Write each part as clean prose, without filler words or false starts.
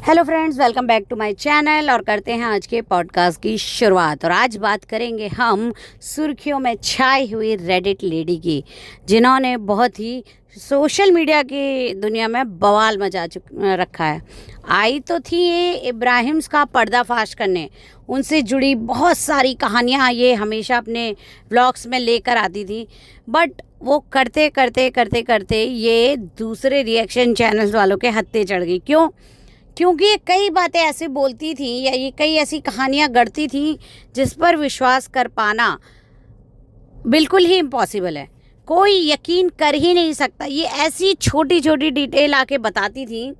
Hello friends, welcome back to my channel. और करते हैं आज के पॉडकास्ट की शुरुआत। और आज बात करेंगे हम सुर्खियों में छाई हुई रेडिट लेडी की, जिन्होंने बहुत ही सोशल मीडिया की दुनिया में बवाल मचा रखा है। आई तो थी ये इब्राहिम्स का पर्दाफाश करने, उनसे जुड़ी बहुत सारी कहानियाँ ये हमेशा अपने व्लॉग्स में लेकर आती थी। बट वो करते करते करते करते ये दूसरे रिएक्शन चैनल्स वालों के हत्थे चढ़ गई। क्यों? क्योंकि ये कई बातें ऐसे बोलती थी या ये कई ऐसी कहानियाँ गढ़ती थी जिस पर विश्वास कर पाना बिल्कुल ही इम्पॉसिबल है। कोई यकीन कर ही नहीं सकता। ये ऐसी छोटी छोटी डिटेल आके बताती थी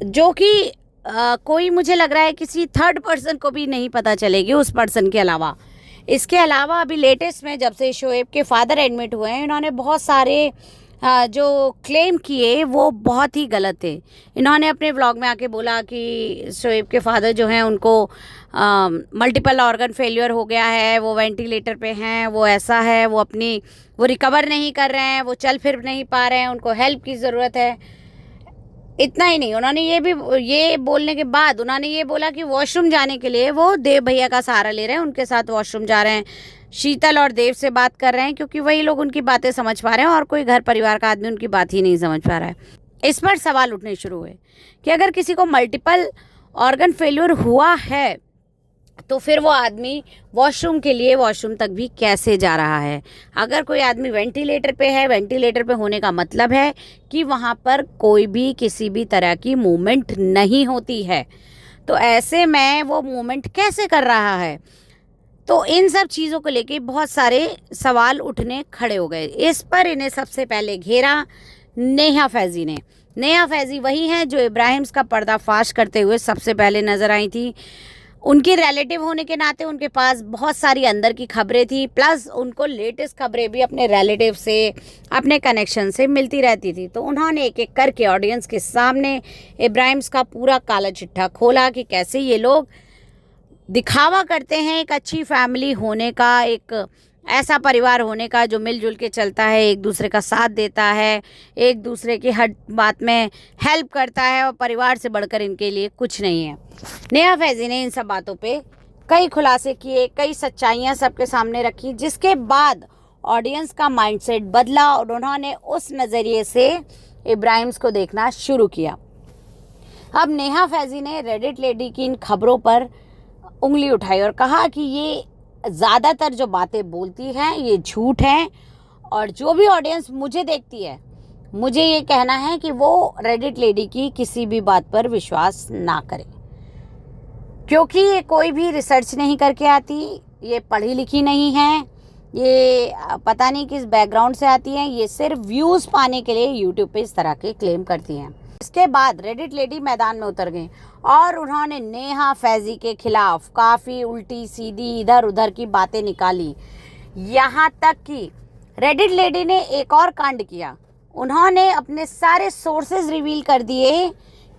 जो कि कोई, मुझे लग रहा है, किसी थर्ड पर्सन को भी नहीं पता चलेगी उस पर्सन के अलावा। इसके अलावा अभी लेटेस्ट में जब से शोएब के फादर एडमिट हुए हैं, इन्होंने बहुत सारे जो क्लेम किए वो बहुत ही गलत थे। इन्होंने अपने व्लॉग में आके बोला कि शोएब के फादर जो हैं उनको मल्टीपल ऑर्गन फेलियर हो गया है, वो वेंटिलेटर पे हैं, वो ऐसा है, वो रिकवर नहीं कर रहे हैं, वो चल फिर नहीं पा रहे हैं, उनको हेल्प की ज़रूरत है। इतना ही नहीं, उन्होंने ये बोलने के बाद उन्होंने ये बोला कि वॉशरूम जाने के लिए वो देव भैया का सहारा ले रहे हैं, उनके साथ वॉशरूम जा रहे हैं, शीतल और देव से बात कर रहे हैं, क्योंकि वही लोग उनकी बातें समझ पा रहे हैं और कोई घर परिवार का आदमी उनकी बात ही नहीं समझ पा रहा है। इस पर सवाल उठने शुरू हुए कि अगर किसी को मल्टीपल ऑर्गन फेल्यूर हुआ है तो फिर वो आदमी वॉशरूम के लिए वॉशरूम तक भी कैसे जा रहा है। अगर कोई आदमी वेंटिलेटर पे है, वेंटिलेटर पे होने का मतलब है कि वहाँ पर कोई भी किसी भी तरह की मूवमेंट नहीं होती है, तो ऐसे में वो मूवमेंट कैसे कर रहा है। तो इन सब चीज़ों को लेके बहुत सारे सवाल उठने खड़े हो गए। इस पर इन्हें सबसे पहले घेरा नेहा फैज़ी ने। नेहा फैज़ी वही हैं जो इब्राहिम्स का पर्दाफाश करते हुए सबसे पहले नज़र आई थी। उनके रिलेटिव होने के नाते उनके पास बहुत सारी अंदर की खबरें थी, प्लस उनको लेटेस्ट खबरें भी अपने रिलेटिव से, अपने कनेक्शन से मिलती रहती थी। तो उन्होंने एक एक करके ऑडियंस के सामने इब्राहिम्स का पूरा काला चिट्ठा खोला कि कैसे ये लोग दिखावा करते हैं एक अच्छी फैमिली होने का, एक ऐसा परिवार होने का जो मिलजुल के चलता है, एक दूसरे का साथ देता है, एक दूसरे की हर बात में हेल्प करता है, और परिवार से बढ़कर इनके लिए कुछ नहीं है। नेहा फैज़ी ने इन सब बातों पे कई खुलासे किए, कई सच्चाइयाँ सबके सामने रखी, जिसके बाद ऑडियंस का माइंडसेट बदला और उन्होंने उस नज़रिए से इब्राहिम्स को देखना शुरू किया। अब नेहा फैज़ी ने रेडिट लेडी की इन खबरों पर उंगली उठाई और कहा कि ये ज़्यादातर जो बातें बोलती हैं ये झूठ हैं, और जो भी ऑडियंस मुझे देखती है, मुझे ये कहना है कि वो रेडिट लेडी की किसी भी बात पर विश्वास ना करे, क्योंकि ये कोई भी रिसर्च नहीं करके आती, ये पढ़ी लिखी नहीं है, ये पता नहीं किस बैकग्राउंड से आती हैं, ये सिर्फ व्यूज़ पाने के लिए यूट्यूब पे इस तरह के क्लेम करती हैं। इसके बाद रेडिट लेडी मैदान में उतर गई और उन्होंने नेहा फैज़ी के खिलाफ काफ़ी उल्टी सीधी इधर उधर की बातें निकाली। यहाँ तक कि रेडिट लेडी ने एक और कांड किया। उन्होंने अपने सारे सोर्सेज रिवील कर दिए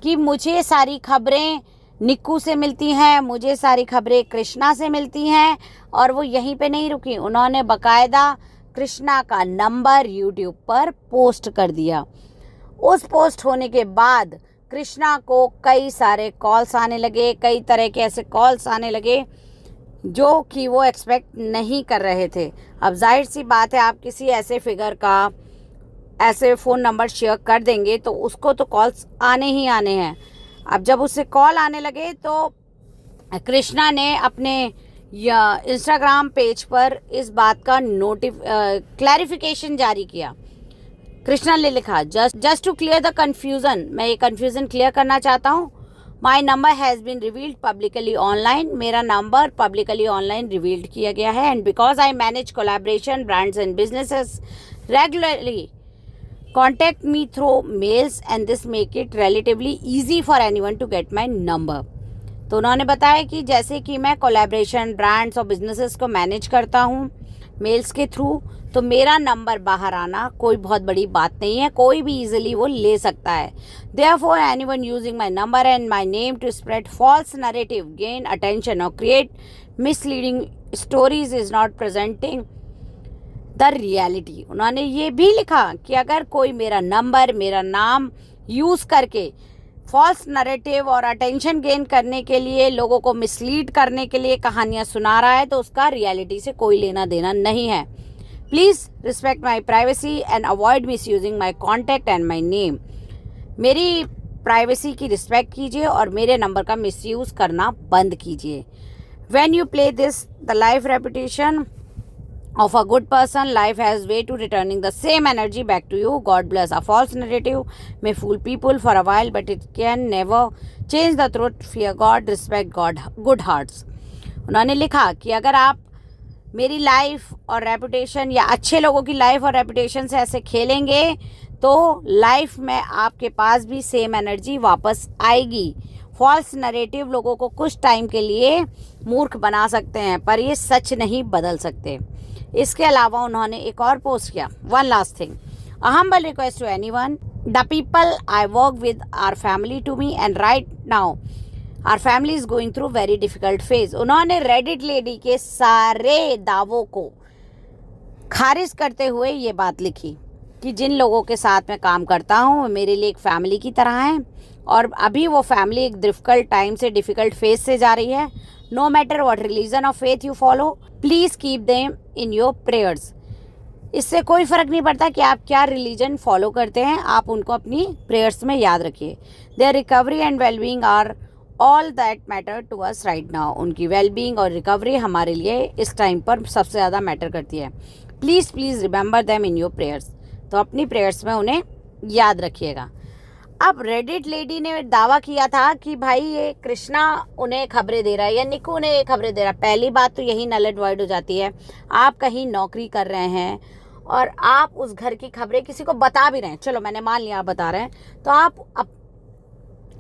कि मुझे सारी खबरें निक्कू से मिलती हैं, मुझे सारी खबरें कृष्णा से मिलती हैं। और वो यहीं पे नहीं रुकी, उन्होंने बाकायदा कृष्णा का नंबर यूट्यूब पर पोस्ट कर दिया। उस पोस्ट होने के बाद कृष्णा को कई सारे कॉल्स आने लगे, कई तरह के ऐसे कॉल्स आने लगे जो कि वो एक्सपेक्ट नहीं कर रहे थे। अब जाहिर सी बात है, आप किसी ऐसे फिगर का ऐसे फ़ोन नंबर शेयर कर देंगे तो उसको तो कॉल्स आने ही आने हैं। अब जब उससे कॉल आने लगे तो कृष्णा ने अपने इंस्टाग्राम पेज पर इस बात का क्लैरिफिकेशन जारी किया। कृष्णा ने लिखा, just to clear the confusion, मैं ये कन्फ्यूज़न क्लियर करना चाहता हूँ। My number has been revealed publicly online, मेरा नंबर पब्लिकली ऑनलाइन रिवील्ड किया गया है। And because I manage collaboration brands and businesses regularly contact me through mails and this make it relatively easy for anyone to get my number. तो उन्होंने बताया कि जैसे कि मैं कोलैबोरेशन ब्रांड्स और बिजनेसेस को मैनेज करता हूँ मेल्स के थ्रू, तो मेरा नंबर बाहर आना कोई बहुत बड़ी बात नहीं है, कोई भी इजीली वो ले सकता है। Therefore, anyone using my number and my name to spread false narrative, gain attention or create misleading stories is not presenting the reality। उन्होंने ये भी लिखा कि अगर कोई मेरा नंबर, मेरा नाम यूज़ करके फॉल्स नैरेटिव और अटेंशन गेन करने के लिए, लोगों को मिसलीड करने के लिए कहानियाँ सुना रहा है, तो उसका रियलिटी से कोई लेना देना नहीं है। Please respect my privacy and avoid miss using my contact and my name. मेरी प्राइवेसी की रिस्पेक्ट कीजिए और मेरे नंबर का मिसयूज़ करना बंद कीजिए। When you play this, the life reputation of a good person, life has way to returning the same energy back to you. God bless. A false narrative may fool people for a while, but it can never change the truth. Fear God, respect God, good hearts. उन्होंने लिखा कि अगर आप मेरी life और reputation या अच्छे लोगों की लाइफ और रेपुटेशन से ऐसे खेलेंगे तो लाइफ में आपके पास भी सेम एनर्जी वापस आएगी। फॉल्स नैरेटिव लोगों को कुछ टाइम के लिए मूर्ख बना सकते हैं, पर ये सच नहीं बदल सकते। इसके अलावा उन्होंने एक और पोस्ट किया, one last thing, a humble request to anyone, the people I work with are family to me and right now are family is going through very difficult phase. उन्होंने रेडिट लेडी के सारे दावों को खारिज करते हुए ये बात लिखी कि जिन लोगों के साथ मैं काम करता हूँ मेरे लिए एक फैमिली की तरह है और अभी वो फैमिली एक डिफ़िकल्ट टाइम से, डिफ़िकल्ट फेज से जा रही है। No matter what religion of faith you follow, please keep them in your prayers. इससे कोई फ़र्क नहीं पड़ता कि आप क्या रिलीजन फॉलो करते हैं, आप उनको अपनी प्रेयर्स में याद रखिए। Their recovery and wellbeing are all that matter to us right now. उनकी वेलबींग और रिकवरी हमारे लिए इस टाइम पर सबसे ज़्यादा मैटर करती है। Please please remember them in your prayers. तो अपनी प्रेयर्स में उन्हें याद रखिएगा। अब रेडिट लेडी ने दावा किया था कि भाई ये कृष्णा उन्हें खबरें दे रहा है या निक्कू उन्हें ये खबरें दे रहा है। पहली बात तो यही नल एंड वॉइड हो जाती है। आप कहीं नौकरी कर रहे हैं और आप उस घर की खबरें किसी को बता भी रहे हैं, चलो मैंने मान लिया आप बता रहे हैं, तो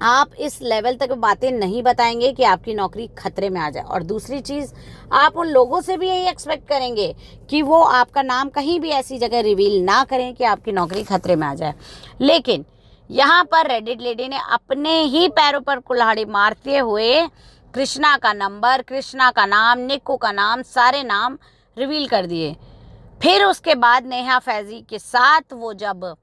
आप इस लेवल तक बातें नहीं बताएंगे कि आपकी नौकरी खतरे में आ जाए। और दूसरी चीज़, आप उन लोगों से भी यही एक्सपेक्ट करेंगे कि वो आपका नाम कहीं भी ऐसी जगह रिवील ना करें कि आपकी नौकरी खतरे में आ जाए। लेकिन यहाँ पर रेडिट लेडी ने अपने ही पैरों पर कुल्हाड़ी मारते हुए कृष्णा का नंबर, कृष्णा का नाम, निक्कू का नाम, सारे नाम रिवील कर दिए। फिर उसके बाद नेहा फैजी के साथ वो जब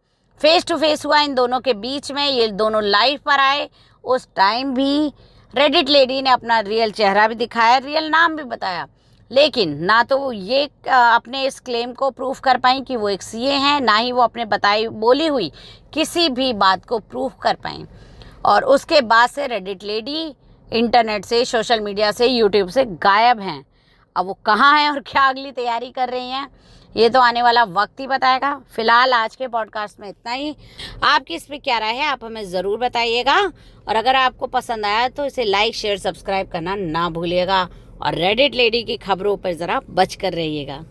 फेस टू फेस हुआ इन दोनों के बीच में, ये दोनों लाइव पर आए, उस टाइम भी रेडिट लेडी ने अपना रियल चेहरा भी दिखाया, रियल नाम भी बताया, लेकिन ना तो वो ये अपने इस क्लेम को प्रूफ कर पाई कि वो एक सीए हैं, ना ही वो अपने बोली हुई किसी भी बात को प्रूफ कर पाई। और उसके बाद से रेडिट लेडी इंटरनेट से, सोशल मीडिया से, यूट्यूब से गायब हैं। अब वो कहाँ हैं और क्या अगली तैयारी कर रही हैं, ये तो आने वाला वक्त ही बताएगा। फिलहाल आज के पॉडकास्ट में इतना ही। आपकी इस पर क्या राय है आप हमें ज़रूर बताइएगा, और अगर आपको पसंद आया तो इसे लाइक, शेयर, सब्सक्राइब करना ना भूलिएगा, और रेडिट लेडी की खबरों पर ज़रा बच कर रहिएगा।